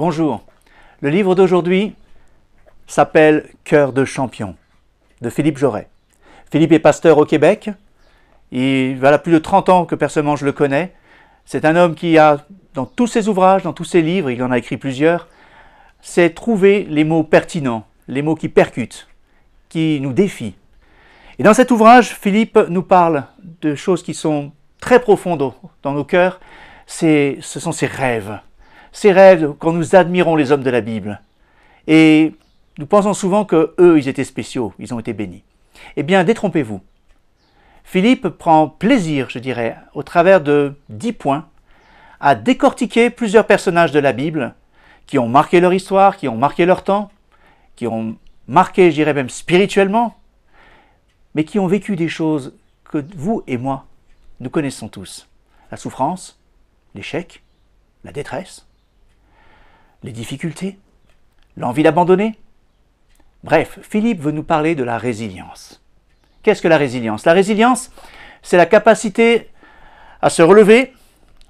Bonjour, le livre d'aujourd'hui s'appelle « Cœur de champion » de Philippe Joret. Philippe est pasteur au Québec, il voilà plus de 30 ans que personnellement je le connais. C'est un homme qui a, dans tous ses ouvrages, dans tous ses livres, il en a écrit plusieurs, c'est trouver les mots pertinents, les mots qui percutent, qui nous défient. Et dans cet ouvrage, Philippe nous parle de choses qui sont très profondes dans nos cœurs. Ce sont ses rêves quand nous admirons les hommes de la Bible. Et nous pensons souvent qu'eux, ils étaient spéciaux, ils ont été bénis. Eh bien, détrompez-vous. Philippe prend plaisir, je dirais, au travers de 10 points, à décortiquer plusieurs personnages de la Bible qui ont marqué leur histoire, qui ont marqué leur temps, qui ont marqué, je dirais même spirituellement, mais qui ont vécu des choses que vous et moi, nous connaissons tous. La souffrance, l'échec, la détresse, les difficultés, l'envie d'abandonner. Bref, Philippe veut nous parler de la résilience. Qu'est-ce que la résilience? La résilience, c'est la capacité à se relever,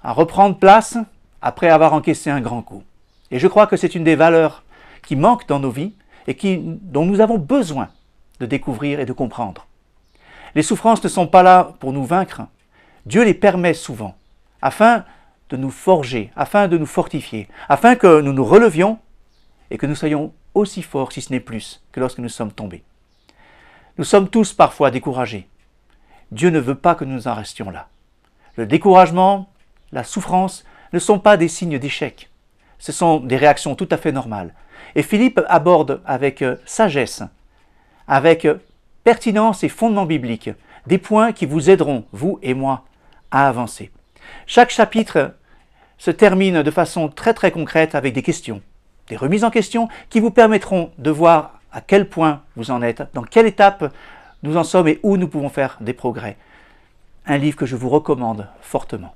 à reprendre place après avoir encaissé un grand coup. Et je crois que c'est une des valeurs qui manquent dans nos vies et dont nous avons besoin de découvrir et de comprendre. Les souffrances ne sont pas là pour nous vaincre. Dieu les permet souvent afin de nous forger, afin de nous fortifier, afin que nous nous relevions et que nous soyons aussi forts, si ce n'est plus, que lorsque nous sommes tombés. Nous sommes tous parfois découragés. Dieu ne veut pas que nous en restions là. Le découragement, la souffrance ne sont pas des signes d'échec. Ce sont des réactions tout à fait normales. Et Philippe aborde avec sagesse, avec pertinence et fondement biblique, des points qui vous aideront, vous et moi, à avancer. Chaque chapitre se termine de façon très concrète avec des questions, des remises en question qui vous permettront de voir à quel point vous en êtes, dans quelle étape nous en sommes et où nous pouvons faire des progrès. Un livre que je vous recommande fortement.